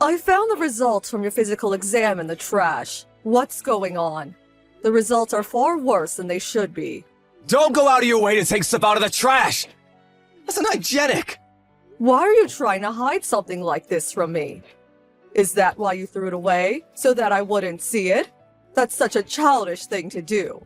I found the results from your physical exam in the trash. What's going on? The results are far worse than they should be. Don't go out of your way to take stuff out of the trash! That's unhygienic! Why are you trying to hide something like this from me? Is that why you threw it away? So that I wouldn't see it? That's such a childish thing to do.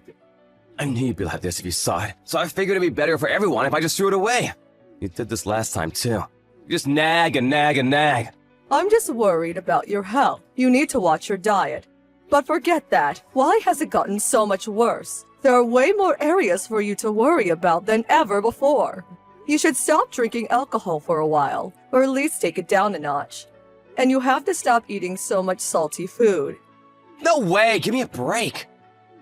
I knew you'd be like this if you saw it, so I figured it'd be better for everyone if I just threw it away. You did this last time, too. You just nag and nag and nag. I'm just worried about your health. You need to watch your diet. But forget that. Why has it gotten so much worse? There are way more areas for you to worry about than ever before. You should stop drinking alcohol for a while, or at least take it down a notch. And you have to stop eating so much salty food. No way! Give me a break!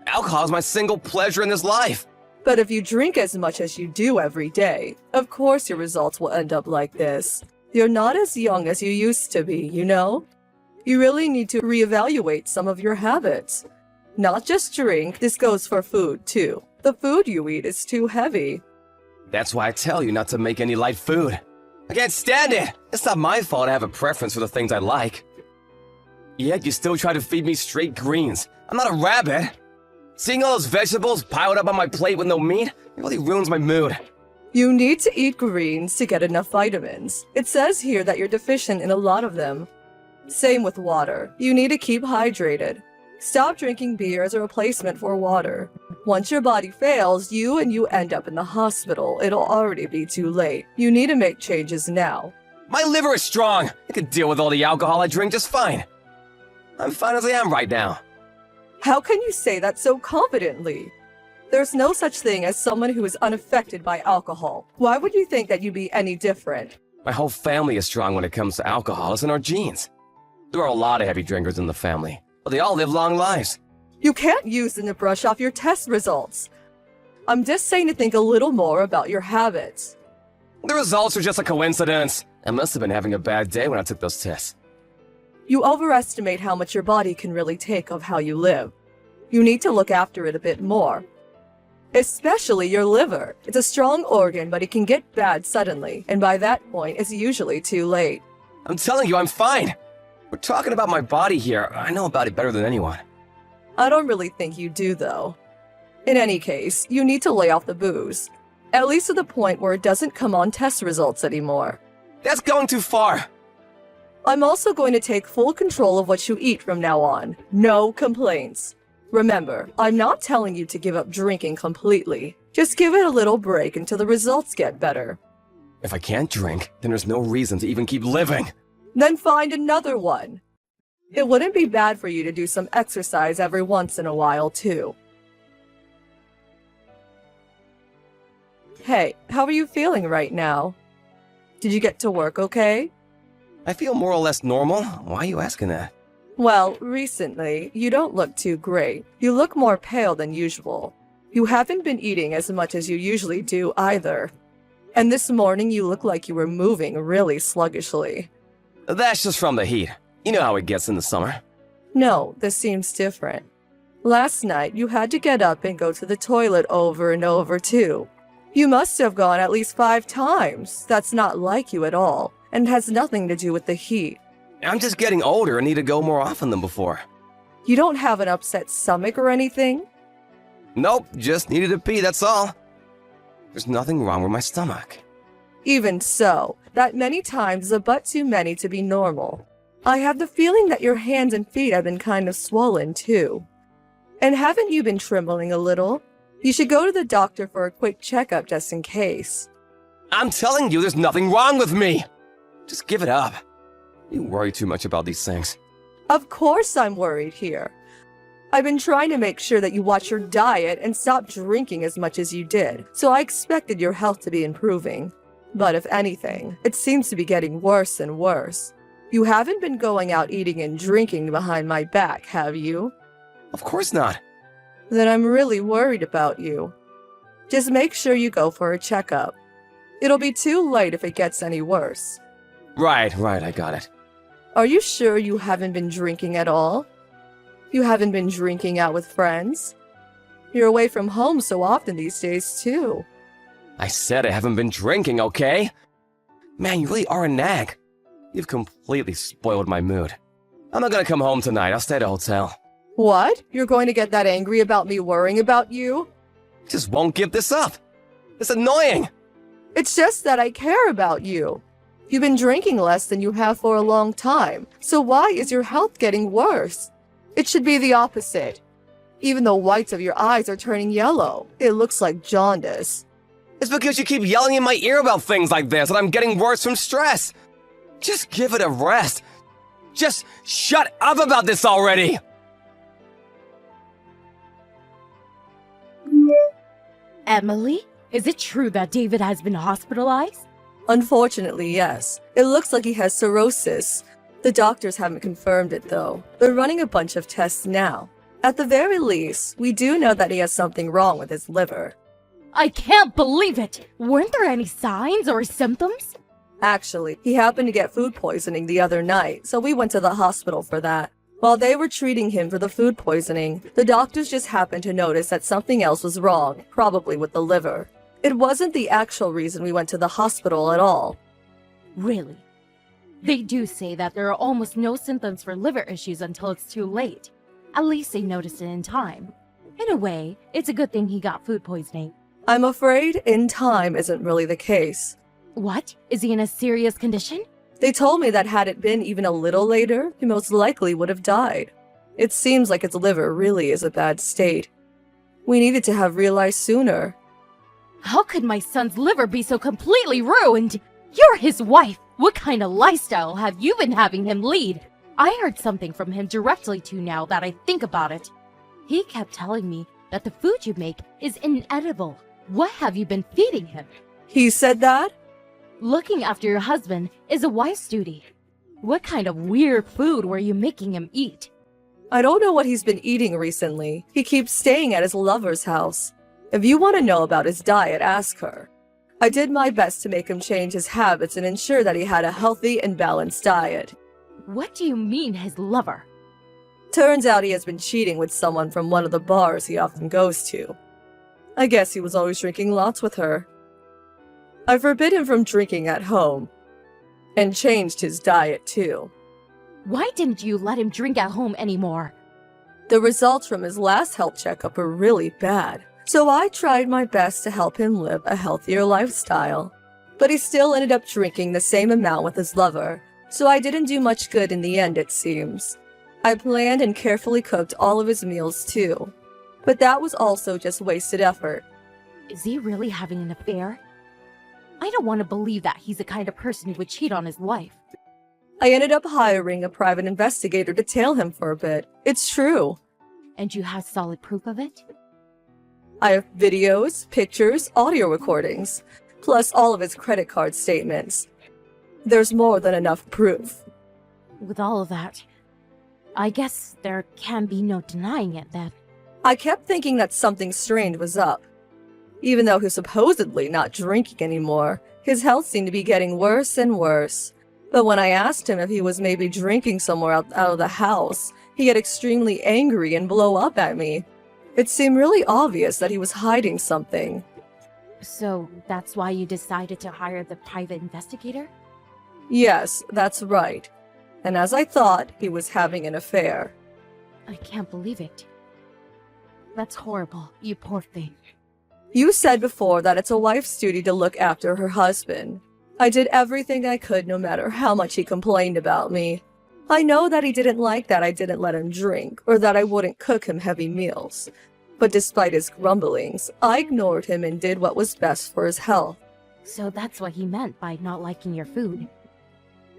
Alcohol is my single pleasure in this life! But if you drink as much as you do every day, of course your results will end up like this. You're not as young as you used to be, you know? You really need to reevaluate some of your habits. Not just drink, this goes for food too. The food you eat is too heavy. That's why I tell you not to make any light food. I can't stand it! It's not my fault I have a preference for the things I like. Yet you still try to feed me straight greens. I'm not a rabbit. Seeing all those vegetables piled up on my plate with no meat, it really ruins my mood. You need to eat greens to get enough vitamins. It says here that you're deficient in a lot of them. Same with water. You need to keep hydrated. Stop drinking beer as a replacement for water. Once your body fails, you end up in the hospital. It'll already be too late. You need to make changes now. My liver is strong. I can deal with all the alcohol I drink just fine. I'm fine as I am right now. How can you say that so confidently? There's no such thing as someone who is unaffected by alcohol. Why would you think that you'd be any different? My whole family is strong when it comes to alcohol. It's in our genes. There are a lot of heavy drinkers in the family, but they all live long lives. You can't use them to brush off your test results. I'm just saying to think a little more about your habits. The results are just a coincidence. I must have been having a bad day when I took those tests. You overestimate how much your body can really take of how you live. You need to look after it a bit more. Especially your liver. It's a strong organ, but it can get bad suddenly, and by that point, it's usually too late. I'm telling you, I'm fine. We're talking about my body here. I know about it better than anyone. I don't really think you do, though. In any case, you need to lay off the booze. At least to the point where it doesn't come on test results anymore. That's going too far. I'm also going to take full control of what you eat from now on. No complaints. Remember, I'm not telling you to give up drinking completely. Just give it a little break until the results get better. If I can't drink, then there's no reason to even keep living. Then find another one. It wouldn't be bad for you to do some exercise every once in a while, too. Hey, how are you feeling right now? Did you get to work okay? I feel more or less normal. Why are you asking that? Well, recently, you don't look too great. You look more pale than usual. You haven't been eating as much as you usually do either. And this morning you look like you were moving really sluggishly. That's just from the heat. You know how it gets in the summer. No, this seems different. Last night, you had to get up and go to the toilet over and over, too. You must have gone at least 5 times. That's not like you at all, and has nothing to do with the heat. I'm just getting older and need to go more often than before. You don't have an upset stomach or anything? Nope, just needed to pee, that's all. There's nothing wrong with my stomach. Even so, that many times is a but too many to be normal. I have the feeling that your hands and feet have been kind of swollen, too. And haven't you been trembling a little? You should go to the doctor for a quick checkup just in case. I'm telling you, there's nothing wrong with me! Just give it up. You worry too much about these things. Of course I'm worried here. I've been trying to make sure that you watch your diet and stop drinking as much as you did, so I expected your health to be improving. But if anything, it seems to be getting worse and worse. You haven't been going out eating and drinking behind my back, have you? Of course not. Then I'm really worried about you. Just make sure you go for a checkup. It'll be too late if it gets any worse. Right, I got it. Are you sure you haven't been drinking at all? You haven't been drinking out with friends? You're away from home so often these days, too. I said I haven't been drinking, okay? Man, you really are a nag. You've completely spoiled my mood. I'm not gonna come home tonight. I'll stay at a hotel. What? You're going to get that angry about me worrying about you? Just won't give this up. It's annoying. It's just that I care about you. You've been drinking less than you have for a long time, so why is your health getting worse? It should be the opposite. Even the whites of your eyes are turning yellow. It looks like jaundice. It's because you keep yelling in my ear about things like this and I'm getting worse from stress. Just give it a rest. Just shut up about this already. Emily, is it true that David has been hospitalized? Unfortunately, yes. It looks like he has cirrhosis. The doctors haven't confirmed it, though. They're running a bunch of tests now. At the very least, we do know that he has something wrong with his liver. I can't believe it! Weren't there any signs or symptoms? Actually, he happened to get food poisoning the other night, so we went to the hospital for that. While they were treating him for the food poisoning, the doctors just happened to notice that something else was wrong, probably with the liver. It wasn't the actual reason we went to the hospital at all. Really? They do say that there are almost no symptoms for liver issues until it's too late. At least they noticed it in time. In a way, it's a good thing he got food poisoning. I'm afraid in time isn't really the case. What? Is he in a serious condition? They told me that had it been even a little later, he most likely would have died. It seems like his liver really is a bad state. We needed to have realized sooner. How could my son's liver be so completely ruined? You're his wife. What kind of lifestyle have you been having him lead? I heard something from him directly too now that I think about it. He kept telling me that the food you make is inedible. What have you been feeding him? He said that? Looking after your husband is a wife's duty. What kind of weird food were you making him eat? I don't know what he's been eating recently. He keeps staying at his lover's house. If you want to know about his diet, ask her. I did my best to make him change his habits and ensure that he had a healthy and balanced diet. What do you mean his lover? Turns out he has been cheating with someone from one of the bars he often goes to. I guess he was always drinking lots with her. I forbid him from drinking at home. And changed his diet too. Why didn't you let him drink at home anymore? The results from his last health checkup were really bad, so I tried my best to help him live a healthier lifestyle. But he still ended up drinking the same amount with his lover, so I didn't do much good in the end, it seems. I planned and carefully cooked all of his meals too, but that was also just wasted effort. Is he really having an affair? I don't want to believe that he's the kind of person who would cheat on his wife. I ended up hiring a private investigator to tail him for a bit. It's true. And you have solid proof of it? I have videos, pictures, audio recordings, plus all of his credit card statements. There's more than enough proof. With all of that, I guess there can be no denying it then. I kept thinking that something strange was up. Even though he's supposedly not drinking anymore, his health seemed to be getting worse and worse. But when I asked him if he was maybe drinking somewhere out of the house, he get extremely angry and blow up at me. It seemed really obvious that he was hiding something. So that's why you decided to hire the private investigator? Yes, that's right. And as I thought, he was having an affair. I can't believe it. That's horrible, you poor thing. You said before that it's a wife's duty to look after her husband. I did everything I could no matter how much he complained about me. I know that he didn't like that I didn't let him drink, or that I wouldn't cook him heavy meals. But despite his grumblings, I ignored him and did what was best for his health. So that's what he meant by not liking your food.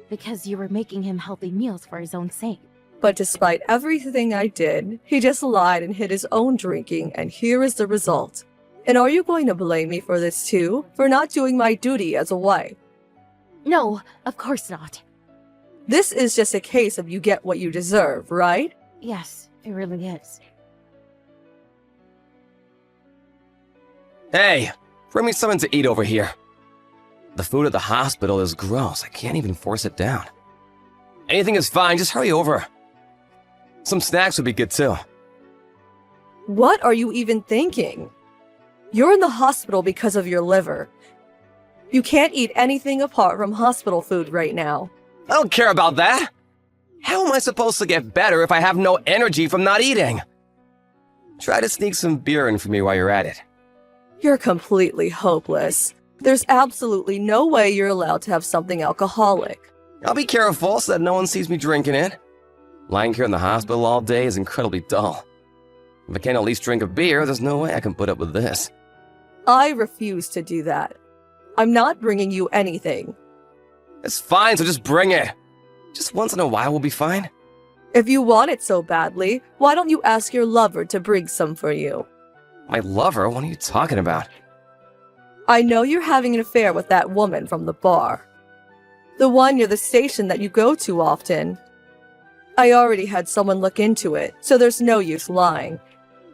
Because you were making him healthy meals for his own sake. But despite everything I did, he just lied and hid his own drinking, and here is the result. And are you going to blame me for this too? For not doing my duty as a wife? No, of course not. This is just a case of you get what you deserve, right? Yes, it really is. Hey, bring me something to eat over here. The food at the hospital is gross. I can't even force it down. Anything is fine, just hurry over. Some snacks would be good too. What are you even thinking? You're in the hospital because of your liver. You can't eat anything apart from hospital food right now. I don't care about that. How am I supposed to get better if I have no energy from not eating? Try to sneak some beer in for me while you're at it. You're completely hopeless. There's absolutely no way you're allowed to have something alcoholic. I'll be careful so that no one sees me drinking it. Lying here in the hospital all day is incredibly dull. If I can't at least drink a beer, there's no way I can put up with this. I refuse to do that. I'm not bringing you anything. It's fine, so just bring it. Just once in a while will be fine. If you want it so badly, why don't you ask your lover to bring some for you? My lover? What are you talking about? I know you're having an affair with that woman from the bar. The one near the station that you go to often. I already had someone look into it, so there's no use lying.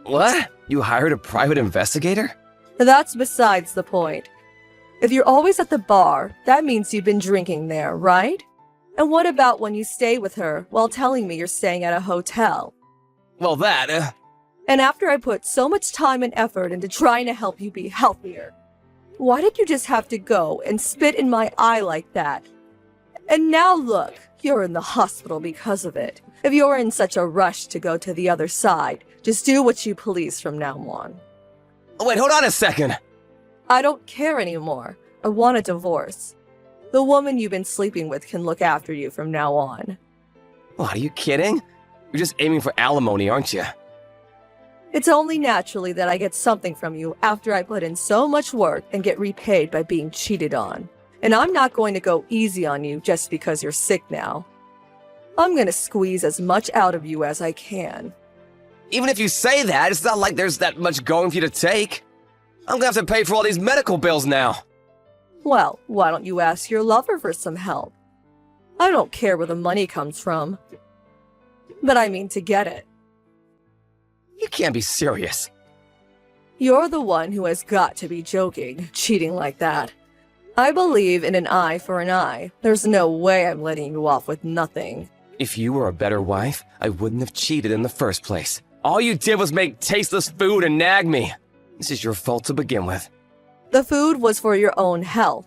What? You hired a private investigator? That's besides the point. If you're always at the bar, that means you've been drinking there, right? And what about when you stay with her while telling me you're staying at a hotel? Well, that, And after I put so much time and effort into trying to help you be healthier, why did you just have to go and spit in my eye like that? And now look, you're in the hospital because of it. If you're in such a rush to go to the other side, just do what you please from now on. Wait, hold on a second. I don't care anymore. I want a divorce. The woman you've been sleeping with can look after you from now on. What, are you kidding? You're just aiming for alimony, aren't you? It's only naturally that I get something from you after I put in so much work and get repaid by being cheated on. And I'm not going to go easy on you just because you're sick now. I'm going to squeeze as much out of you as I can. Even if you say that, it's not like there's that much going for you to take. I'm gonna have to pay for all these medical bills now. Well, why don't you ask your lover for some help? I don't care where the money comes from. But I mean to get it. You can't be serious. You're the one who has got to be joking, cheating like that. I believe in an eye for an eye. There's no way I'm letting you off with nothing. If you were a better wife, I wouldn't have cheated in the first place. All you did was make tasteless food and nag me. This is your fault to begin with. The food was for your own health.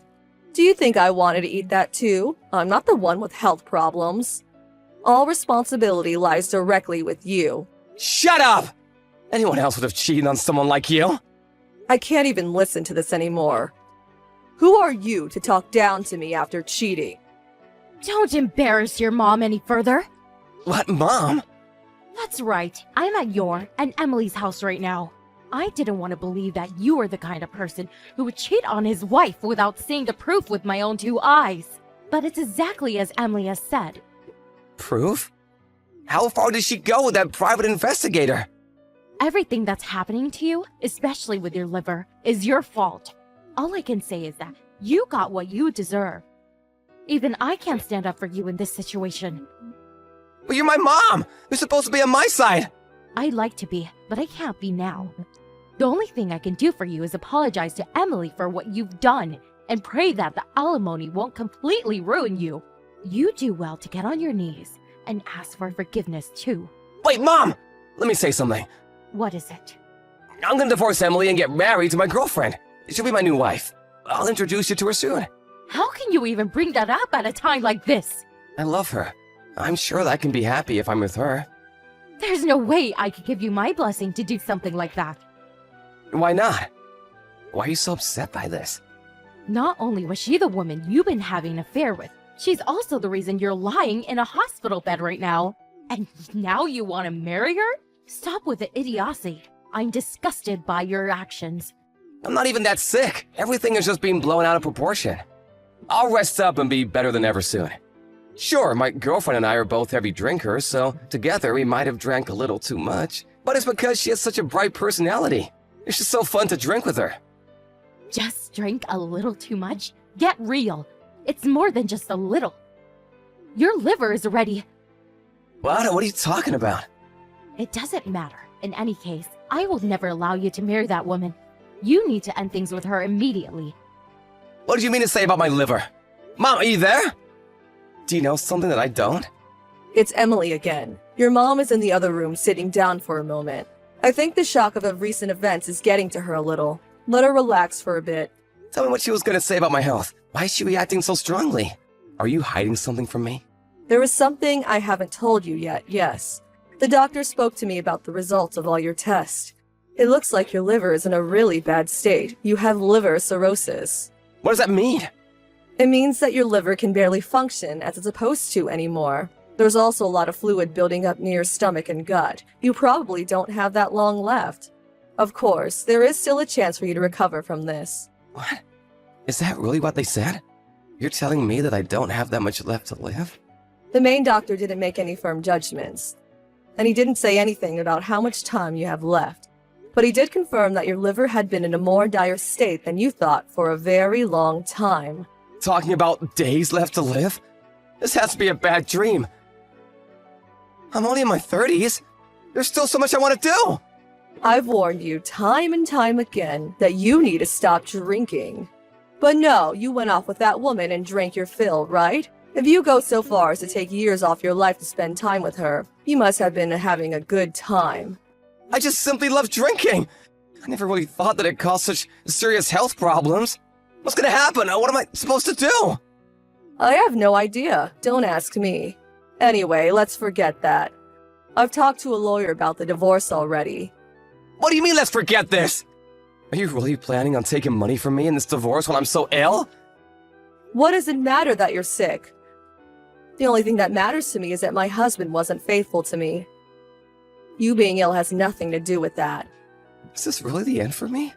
Do you think I wanted to eat that too? I'm not the one with health problems. All responsibility lies directly with you. Shut up! Anyone else would have cheated on someone like you. I can't even listen to this anymore. Who are you to talk down to me after cheating? Don't embarrass your mom any further. What, Mom? That's right. I'm at your and Emily's house right now. I didn't want to believe that you were the kind of person who would cheat on his wife without seeing the proof with my own two eyes. But it's exactly as Emily has said. Proof? How far did she go with that private investigator? Everything that's happening to you, especially with your liver, is your fault. All I can say is that you got what you deserve. Even I can't stand up for you in this situation. But you're my mom! You're supposed to be on my side! I'd like to be, but I can't be now. The only thing I can do for you is apologize to Emily for what you've done and pray that the alimony won't completely ruin you. You do well to get on your knees and ask for forgiveness too. Wait, Mom! Let me say something. What is it? I'm gonna divorce Emily and get married to my girlfriend. She'll be my new wife. I'll introduce you to her soon. How can you even bring that up at a time like this? I love her. I'm sure that I can be happy if I'm with her. There's no way I could give you my blessing to do something like that. Why not? Why are you so upset by this? Not only was she the woman you've been having an affair with, she's also the reason you're lying in a hospital bed right now. And now you want to marry her? Stop with the idiocy. I'm disgusted by your actions. I'm not even that sick. Everything is just being blown out of proportion. I'll rest up and be better than ever soon. Sure, my girlfriend and I are both heavy drinkers, so together we might have drank a little too much. But it's because she has such a bright personality. It's just so fun to drink with her. Just drink a little too much? Get real. It's more than just a little. Your liver is ready. What? What are you talking about? It doesn't matter. In any case, I will never allow you to marry that woman. You need to end things with her immediately. What did you mean to say about my liver? Mom, are you there? Do you know something that I don't? It's Emily again. Your mom is in the other room sitting down for a moment. I think the shock of the recent events is getting to her a little. Let her relax for a bit. Tell me what she was gonna say about my health. Why is she reacting so strongly? Are you hiding something from me? There is something I haven't told you yet, yes. The doctor spoke to me about the results of all your tests. It looks like your liver is in a really bad state. You have liver cirrhosis. What does that mean? It means that your liver can barely function as it's supposed to anymore. There's also a lot of fluid building up near your stomach and gut. You probably don't have that long left. Of course, there is still a chance for you to recover from this. What? Is that really what they said? You're telling me that I don't have that much left to live? The main doctor didn't make any firm judgments, and he didn't say anything about how much time you have left. But he did confirm that your liver had been in a more dire state than you thought for a very long time. Talking about days left to live? This has to be a bad dream. I'm only in my 30s. There's still so much I want to do. I've warned you time and time again that you need to stop drinking. But no, you went off with that woman and drank your fill, right? If you go so far as to take years off your life to spend time with her, you must have been having a good time. I just simply love drinking. I never really thought that it caused such serious health problems. What's gonna happen? What am I supposed to do? I have no idea. Don't ask me. Anyway, let's forget that. I've talked to a lawyer about the divorce already. What do you mean, let's forget this? Are you really planning on taking money from me in this divorce when I'm so ill? What does it matter that you're sick? The only thing that matters to me is that my husband wasn't faithful to me. You being ill has nothing to do with that. Is this really the end for me?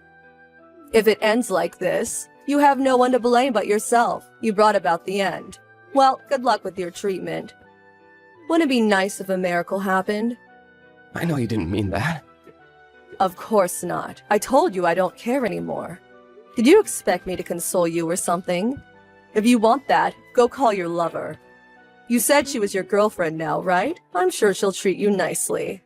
If it ends like this, you have no one to blame but yourself. You brought about the end. Well, good luck with your treatment. Wouldn't it be nice if a miracle happened? I know you didn't mean that. Of course not. I told you I don't care anymore. Did you expect me to console you or something? If you want that, go call your lover. You said she was your girlfriend now, right? I'm sure she'll treat you nicely.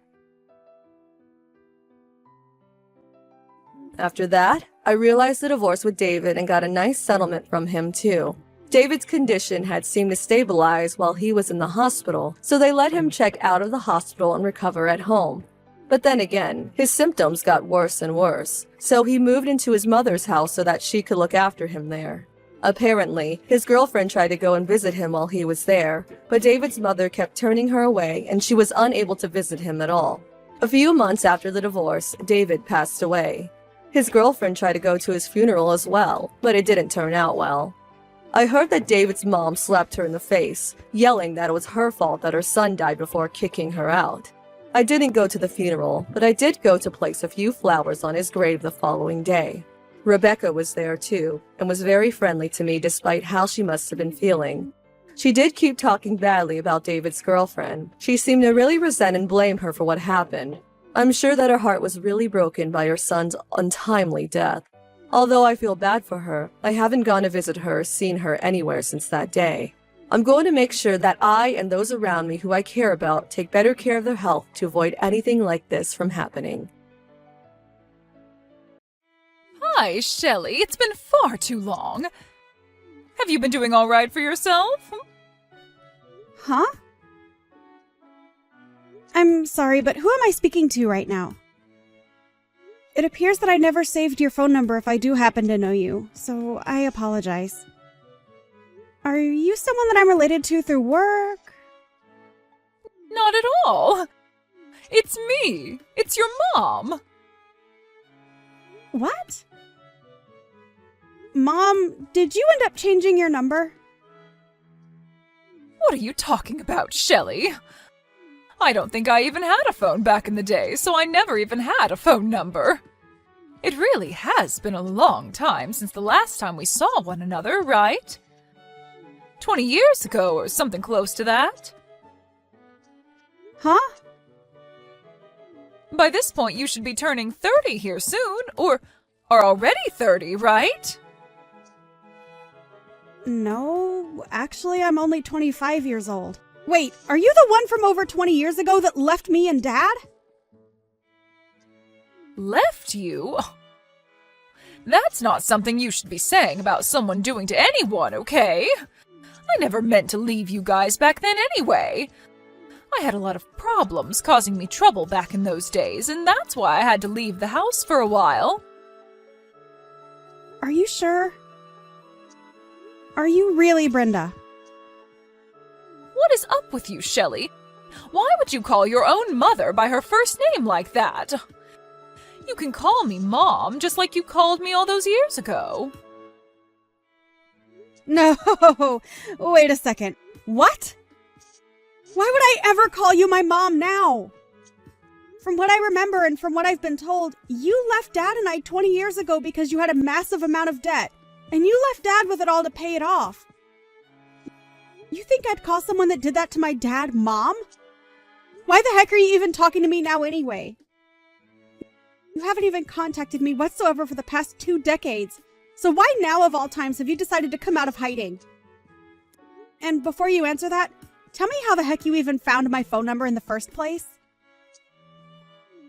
After that, I realized the divorce with David and got a nice settlement from him too. David's condition had seemed to stabilize while he was in the hospital, so they let him check out of the hospital and recover at home. But then again, his symptoms got worse and worse, so he moved into his mother's house so that she could look after him there. Apparently, his girlfriend tried to go and visit him while he was there, but David's mother kept turning her away and she was unable to visit him at all. A few months after the divorce, David passed away. His girlfriend tried to go to his funeral as well, but it didn't turn out well. I heard that David's mom slapped her in the face, yelling that it was her fault that her son died before kicking her out. I didn't go to the funeral, but I did go to place a few flowers on his grave the following day. Rebecca was there too, and was very friendly to me despite how she must have been feeling. She did keep talking badly about David's girlfriend. She seemed to really resent and blame her for what happened. I'm sure that her heart was really broken by her son's untimely death. Although I feel bad for her, I haven't gone to visit her or seen her anywhere since that day. I'm going to make sure that I and those around me who I care about take better care of their health to avoid anything like this from happening. Hi, Shelley. It's been far too long. Have you been doing all right for yourself? Huh? I'm sorry, but who am I speaking to right now? It appears that I never saved your phone number if I do happen to know you, so I apologize. Are you someone that I'm related to through work? Not at all. It's me. It's your mom. What? Mom, did you end up changing your number? What are you talking about, Shelley? I don't think I even had a phone back in the day, so I never even had a phone number. It really has been a long time since the last time we saw one another, right? 20 years ago or something close to that. Huh? By this point, you should be turning 30 here soon, or are already 30, right? No, actually, I'm only 25 years old. Wait, are you the one from over 20 years ago that left me and Dad? Left you? That's not something you should be saying about someone doing to anyone, okay? I never meant to leave you guys back then anyway. I had a lot of problems causing me trouble back in those days, and that's why I had to leave the house for a while. Are you sure? Are you really Brenda? What is up with you, Shelley? Why would you call your own mother by her first name like that? You can call me Mom, just like you called me all those years ago. No, wait a second. What? Why would I ever call you my mom now? From what I remember and from what I've been told, you left Dad and I 20 years ago because you had a massive amount of debt, and you left Dad with it all to pay it off. You think I'd call someone that did that to my dad Mom? Why the heck are you even talking to me now anyway? You haven't even contacted me whatsoever for the past 2 decades. So why now of all times have you decided to come out of hiding? And before you answer that, tell me how the heck you even found my phone number in the first place?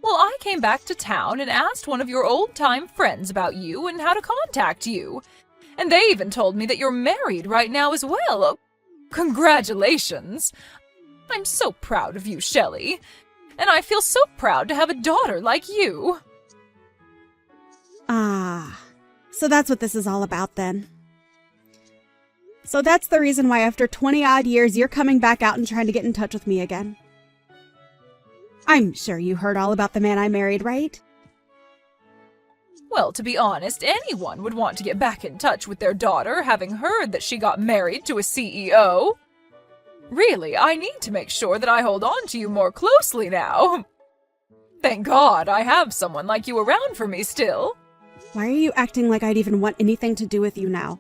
Well, I came back to town and asked one of your old-time friends about you and how to contact you. And they even told me that you're married right now as well. Oh, congratulations! I'm so proud of you, Shelley. And I feel so proud to have a daughter like you. Ah, so that's what this is all about then. So that's the reason why after 20-odd years you're coming back out and trying to get in touch with me again. I'm sure you heard all about the man I married, right? Well, to be honest, anyone would want to get back in touch with their daughter, having heard that she got married to a CEO. Really, I need to make sure that I hold on to you more closely now. Thank God I have someone like you around for me still. Why are you acting like I'd even want anything to do with you now?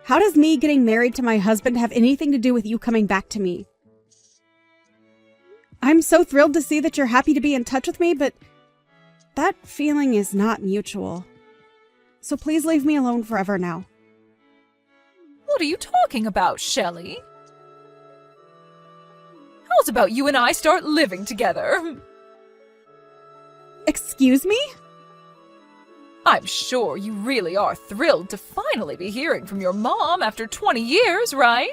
How does me getting married to my husband have anything to do with you coming back to me? I'm so thrilled to see that you're happy to be in touch with me, but that feeling is not mutual. So please leave me alone forever now. What are you talking about, Shelley? How's about you and I start living together? Excuse me? I'm sure you really are thrilled to finally be hearing from your mom after 20 years, right?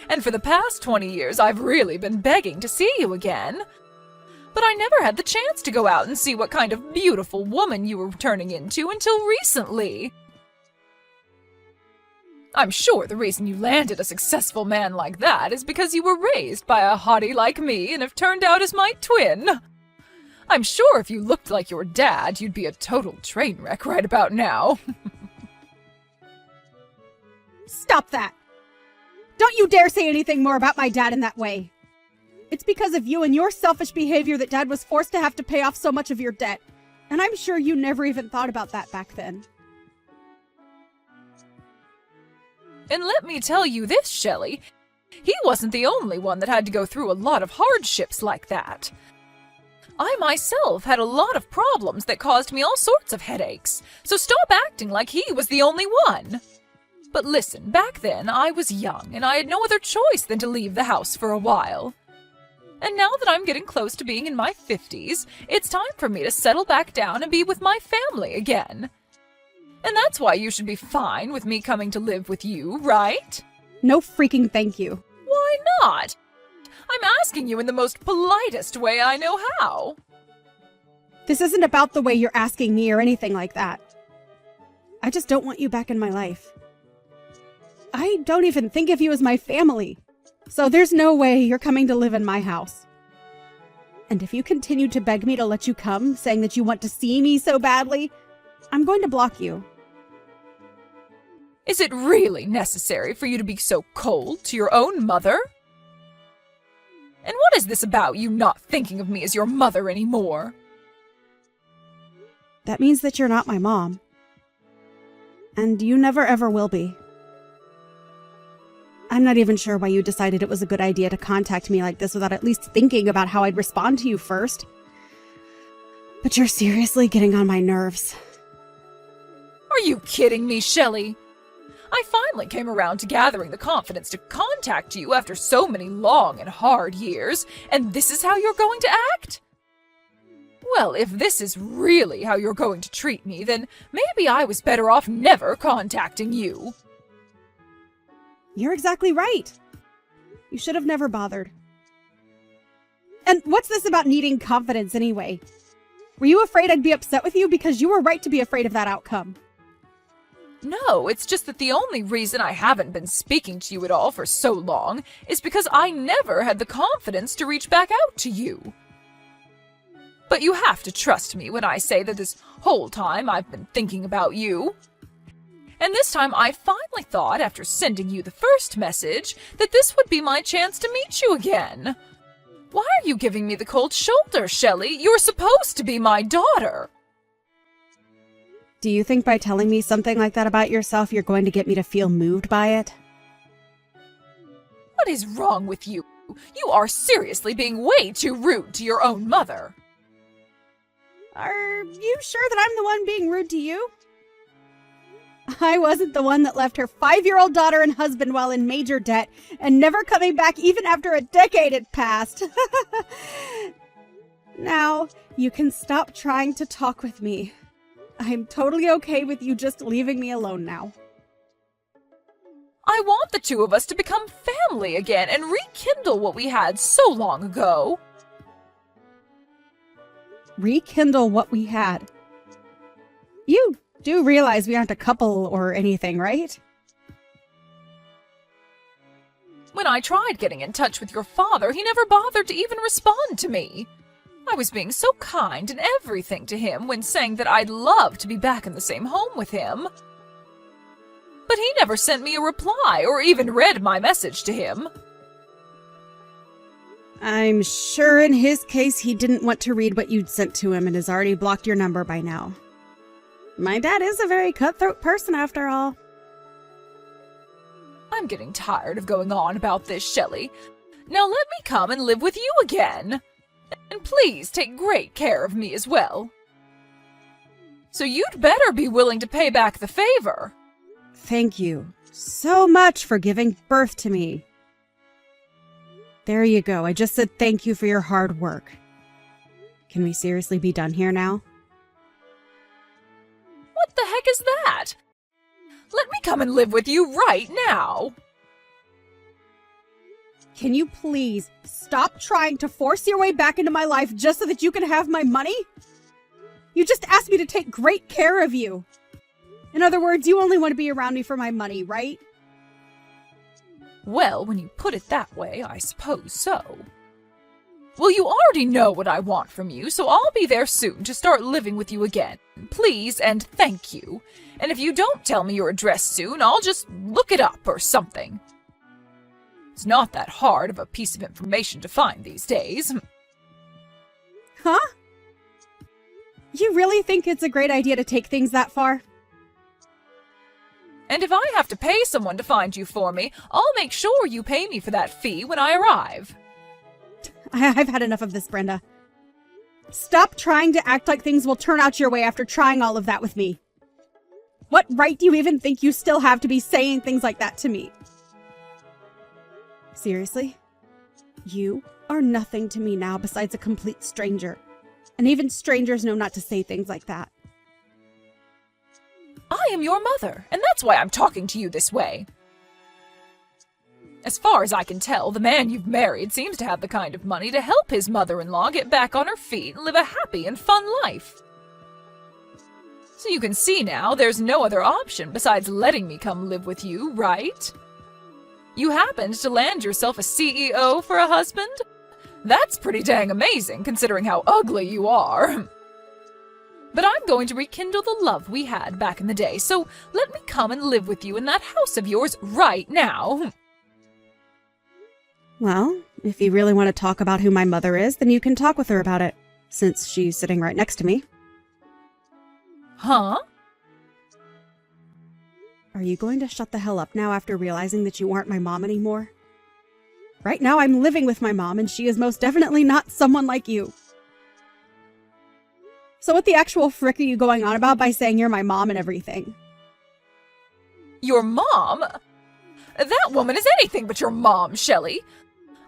And for the past 20 years, I've really been begging to see you again. But I never had the chance to go out and see what kind of beautiful woman you were turning into until recently. I'm sure the reason you landed a successful man like that is because you were raised by a hottie like me and have turned out as my twin. I'm sure if you looked like your dad, you'd be a total train wreck right about now. Stop that! Don't you dare say anything more about my dad in that way. It's because of you and your selfish behavior that Dad was forced to have to pay off so much of your debt. And I'm sure you never even thought about that back then. And let me tell you this, Shelley. He wasn't the only one that had to go through a lot of hardships like that. I myself had a lot of problems that caused me all sorts of headaches, so stop acting like he was the only one. But listen, back then I was young and I had no other choice than to leave the house for a while. And now that I'm getting close to being in my 50s, it's time for me to settle back down and be with my family again. And that's why you should be fine with me coming to live with you, right? No freaking thank you. Why not? I'm asking you in the most politest way I know how. This isn't about the way you're asking me or anything like that. I just don't want you back in my life. I don't even think of you as my family. So there's no way you're coming to live in my house. And if you continue to beg me to let you come, saying that you want to see me so badly, I'm going to block you. Is it really necessary for you to be so cold to your own mother? And what is this about you not thinking of me as your mother anymore? That means that you're not my mom. And you never ever will be. I'm not even sure why you decided it was a good idea to contact me like this without at least thinking about how I'd respond to you first. But you're seriously getting on my nerves. Are you kidding me, Shelley? I finally came around to gathering the confidence to contact you after so many long and hard years, and this is how you're going to act? Well, if this is really how you're going to treat me, then maybe I was better off never contacting you. You're exactly right. You should have never bothered. And what's this about needing confidence anyway? Were you afraid I'd be upset with you? Because you were right to be afraid of that outcome. No, it's just that the only reason I haven't been speaking to you at all for so long is because I never had the confidence to reach back out to you. But you have to trust me when I say that this whole time I've been thinking about you. And this time I finally thought, after sending you the first message, that this would be my chance to meet you again. Why are you giving me the cold shoulder, Shelley? You're supposed to be my daughter. Do you think by telling me something like that about yourself, you're going to get me to feel moved by it? What is wrong with you? You are seriously being way too rude to your own mother. Are you sure that I'm the one being rude to you? I wasn't the one that left her 5-year-old daughter and husband while in major debt and never coming back even after a decade had passed. Now, you can stop trying to talk with me. I'm totally okay with you just leaving me alone now. I want the two of us to become family again and rekindle what we had so long ago. Rekindle what we had. You do realize we aren't a couple or anything, right? When I tried getting in touch with your father, he never bothered to even respond to me. I was being so kind and everything to him when saying that I'd love to be back in the same home with him. But he never sent me a reply or even read my message to him. I'm sure in his case he didn't want to read what you'd sent to him and has already blocked your number by now. My dad is a very cutthroat person after all. I'm getting tired of going on about this, Shelley. Now let me come and live with you again. And please take great care of me as well. So you'd better be willing to pay back the favor. Thank you so much for giving birth to me. There you go. I just said thank you for your hard work. Can we seriously be done here now? What the heck is that? Let me come and live with you right now. Can you please stop trying to force your way back into my life just so that you can have my money? You just asked me to take great care of you. In other words, you only want to be around me for my money, right? Well, when you put it that way, I suppose so. Well, you already know what I want from you, so I'll be there soon to start living with you again. Please and thank you. And if you don't tell me your address soon, I'll just look it up or something. It's not that hard of a piece of information to find these days. Huh? You really think it's a great idea to take things that far? And if I have to pay someone to find you for me, I'll make sure you pay me for that fee when I arrive. I've had enough of this, Brenda. Stop trying to act like things will turn out your way after trying all of that with me. What right do you even think you still have to be saying things like that to me? Seriously? You are nothing to me now besides a complete stranger. And even strangers know not to say things like that. I am your mother, and that's why I'm talking to you this way. As far as I can tell, the man you've married seems to have the kind of money to help his mother-in-law get back on her feet and live a happy and fun life. So you can see now there's no other option besides letting me come live with you, right? You happened to land yourself a CEO for a husband? That's pretty dang amazing, considering how ugly you are. But I'm going to rekindle the love we had back in the day, so let me come and live with you in that house of yours right now. Well, if you really want to talk about who my mother is, then you can talk with her about it, since she's sitting right next to me. Huh? Are you going to shut the hell up now after realizing that you aren't my mom anymore? Right now I'm living with my mom, and she is most definitely not someone like you. So what the actual frick are you going on about by saying you're my mom and everything? Your mom? That woman is anything but your mom, Shelley.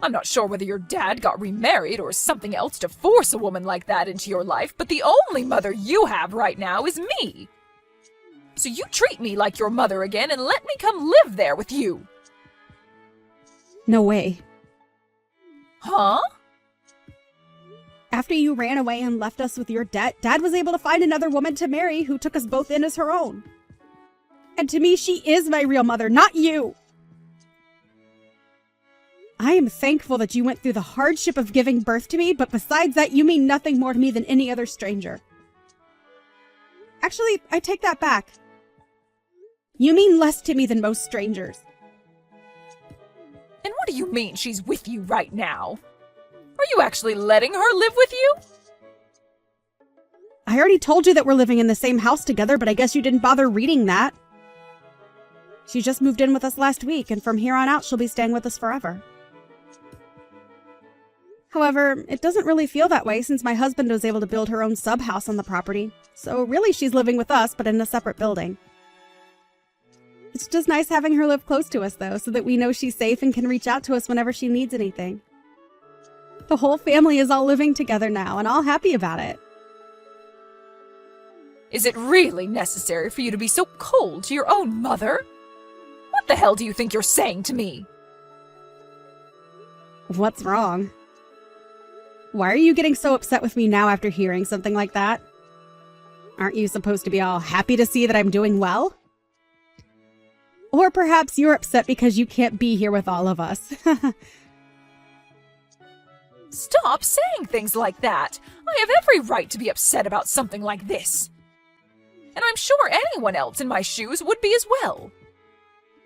I'm not sure whether your dad got remarried or something else to force a woman like that into your life, but the only mother you have right now is me. So you treat me like your mother again and let me come live there with you. No way. Huh? After you ran away and left us with your debt, Dad was able to find another woman to marry who took us both in as her own. And to me, she is my real mother, not you. I am thankful that you went through the hardship of giving birth to me, but besides that, you mean nothing more to me than any other stranger. Actually, I take that back. You mean less to me than most strangers. And what do you mean she's with you right now? Are you actually letting her live with you? I already told you that we're living in the same house together, but I guess you didn't bother reading that. She just moved in with us last week, and from here on out, she'll be staying with us forever. However, it doesn't really feel that way since my husband was able to build her own sub-house on the property. So really, she's living with us, but in a separate building. It's just nice having her live close to us, though, so that we know she's safe and can reach out to us whenever she needs anything. The whole family is all living together now, and all happy about it. Is it really necessary for you to be so cold to your own mother? What the hell do you think you're saying to me? What's wrong? Why are you getting so upset with me now after hearing something like that? Aren't you supposed to be all happy to see that I'm doing well? Or perhaps you're upset because you can't be here with all of us. Stop saying things like that! I have every right to be upset about something like this. And I'm sure anyone else in my shoes would be as well.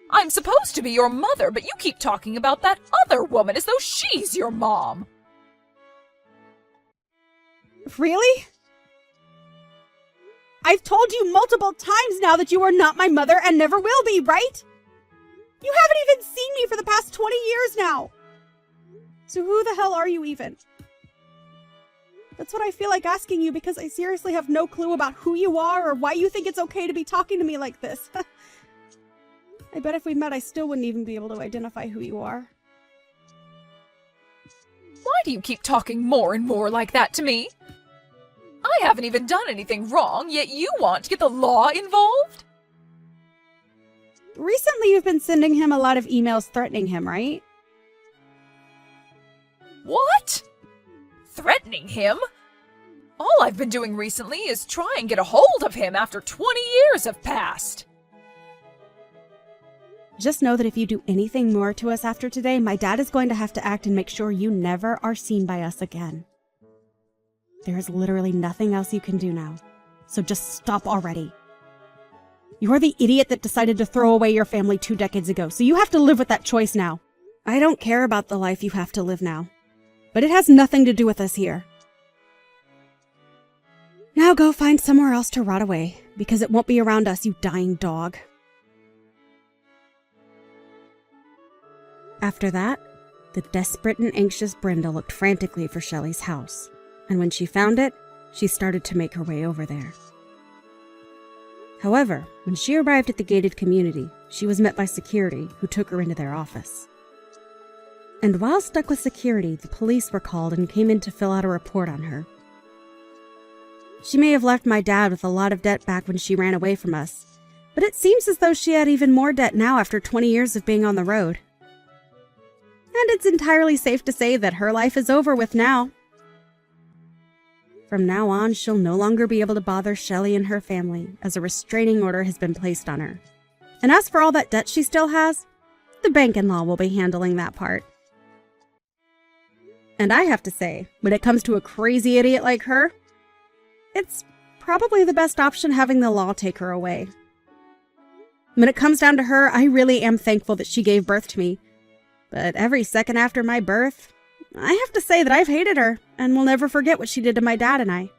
I'm supposed to be your mother, but you keep talking about that other woman as though she's your mom. Really? I've told you multiple times now that you are not my mother and never will be, right? You haven't even seen me for the past 20 years now. So who the hell are you even? That's what I feel like asking you because I seriously have no clue about who you are or why you think it's okay to be talking to me like this. I bet if we met, I still wouldn't even be able to identify who you are. Why do you keep talking more and more like that to me? I haven't even done anything wrong, yet you want to get the law involved? Recently, you've been sending him a lot of emails threatening him, right? What? Threatening him? All I've been doing recently is try and get a hold of him after 20 years have passed. Just know that if you do anything more to us after today, my dad is going to have to act and make sure you never are seen by us again. There is literally nothing else you can do now, so just stop already. You're the idiot that decided to throw away your family 2 decades ago, so you have to live with that choice now. I don't care about the life you have to live now, but it has nothing to do with us here. Now go find somewhere else to rot away, because it won't be around us, you dying dog. After that, the desperate and anxious Brenda looked frantically for Shelley's house, and when she found it, she started to make her way over there. However, when she arrived at the gated community, she was met by security, who took her into their office. And while stuck with security, the police were called and came in to fill out a report on her. She may have left my dad with a lot of debt back when she ran away from us, but it seems as though she had even more debt now after 20 years of being on the road. And it's entirely safe to say that her life is over with now. From now on, she'll no longer be able to bother Shelley and her family, as a restraining order has been placed on her. And as for all that debt she still has, the bank and law will be handling that part. And I have to say, when it comes to a crazy idiot like her, it's probably the best option having the law take her away. When it comes down to her, I really am thankful that she gave birth to me. But every second after my birth, I have to say that I've hated her and will never forget what she did to my dad and I.